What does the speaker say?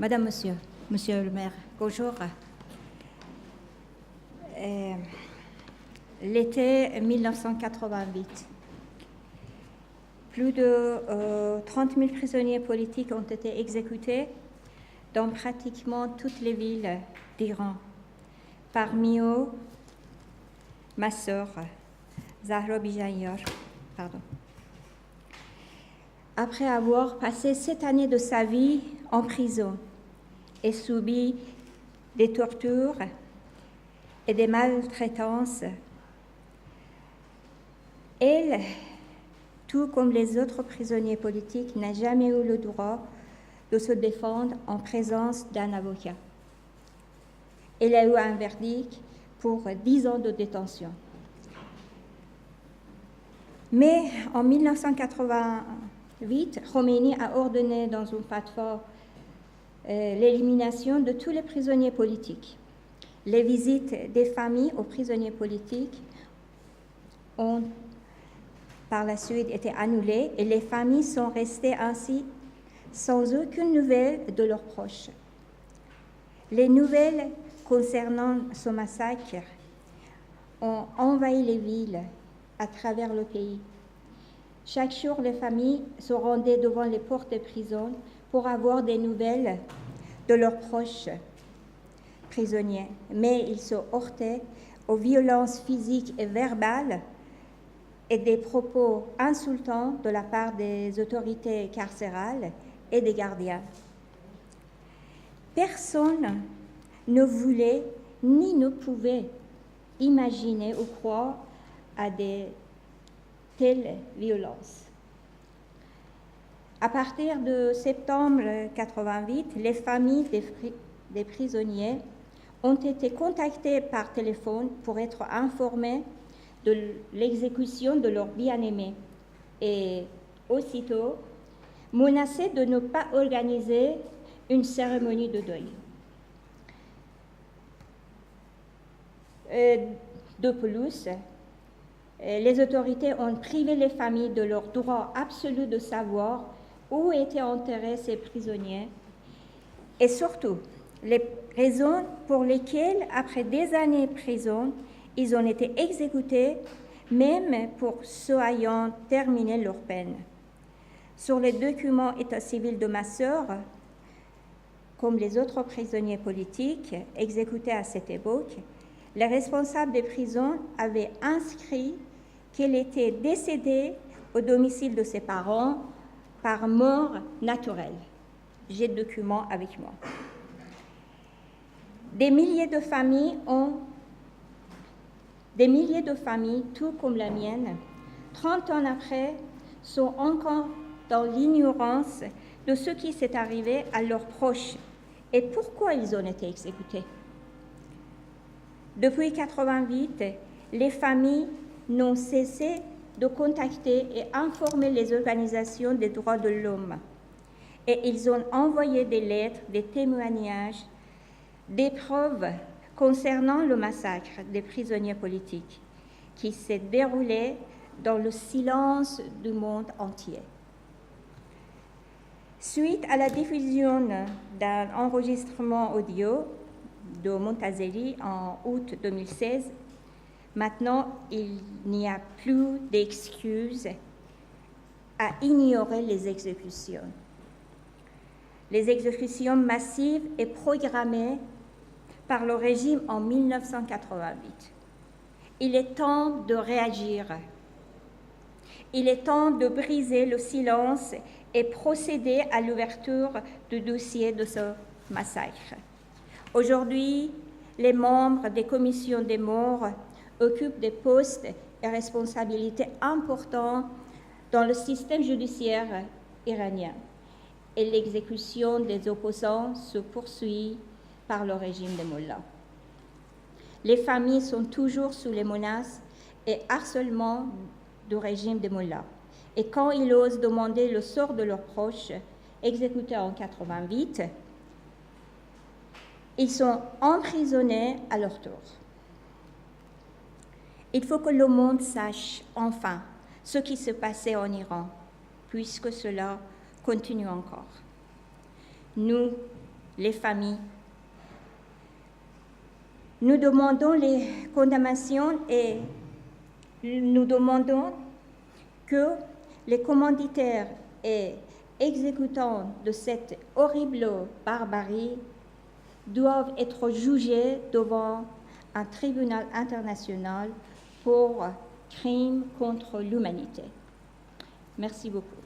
Madame, Monsieur le maire, bonjour. L'été 1988, plus de 30 000 prisonniers politiques ont été exécutés dans pratiquement toutes les villes d'Iran. Parmi eux, ma sœur, Zahra Bijaniar, Après avoir passé 7 années de sa vie en prison et subi des tortures et des maltraitances, elle, tout comme les autres prisonniers politiques, n'a jamais eu le droit de se défendre en présence d'un avocat. Elle a eu un verdict pour 10 ans de détention. Mais en 1988, Khomeini a ordonné dans une fatwa l'élimination de tous les prisonniers politiques. Les visites des familles aux prisonniers politiques ont par la suite été annulées et les familles sont restées ainsi sans aucune nouvelle de leurs proches. Les nouvelles concernant ce massacre ont envahi les villes à travers le pays. Chaque jour, les familles se rendaient devant les portes des prisons pour avoir des nouvelles de leurs proches prisonniers, mais ils se heurtaient aux violences physiques et verbales et des propos insultants de la part des autorités carcérales et des gardiens. Personne ne voulait ni ne pouvait imaginer ou croire à de telles violences. À partir de septembre 1988, les familles des prisonniers ont été contactées par téléphone pour être informées de l'exécution de leur bien-aimé et aussitôt menacées de ne pas organiser une cérémonie de deuil. De plus, les autorités ont privé les familles de leur droit absolu de savoir où étaient enterrés ces prisonniers et surtout les raisons pour lesquelles, après des années de prison, ils ont été exécutés, même pour ceux ayant terminé leur peine. Sur les documents état civil de ma sœur, comme les autres prisonniers politiques exécutés à cette époque, les responsables des prisons avaient inscrit qu'elle était décédée au domicile de ses parents par mort naturelle. J'ai le document avec moi. Des milliers de familles, tout comme la mienne, 30 ans après, sont encore dans l'ignorance de ce qui s'est arrivé à leurs proches et pourquoi ils ont été exécutés. Depuis 1988, les familles n'ont cessé de contacter et informer les organisations des droits de l'homme. Et ils ont envoyé des lettres, des témoignages, des preuves concernant le massacre des prisonniers politiques qui s'est déroulé dans le silence du monde entier. Suite à la diffusion d'un enregistrement audio de Montazeri en août 2016, maintenant, il n'y a plus d'excuses à ignorer les exécutions. Les exécutions massives et programmées par le régime en 1988. Il est temps de réagir. Il est temps de briser le silence et procéder à l'ouverture du dossier de ce massacre. Aujourd'hui, les membres des commissions des morts occupent des postes et responsabilités importants dans le système judiciaire iranien et l'exécution des opposants se poursuit par le régime des mollahs. Les familles sont toujours sous les menaces et harcèlements du régime des mollahs. Et quand ils osent demander le sort de leurs proches, exécutés en 1988, ils sont emprisonnés à leur tour. Il faut que le monde sache enfin ce qui se passait en Iran, puisque cela continue encore. Nous, les familles. Nous demandons les condamnations et nous demandons que les commanditaires et exécutants de cette horrible barbarie doivent être jugés devant un tribunal international pour crimes contre l'humanité. Merci beaucoup.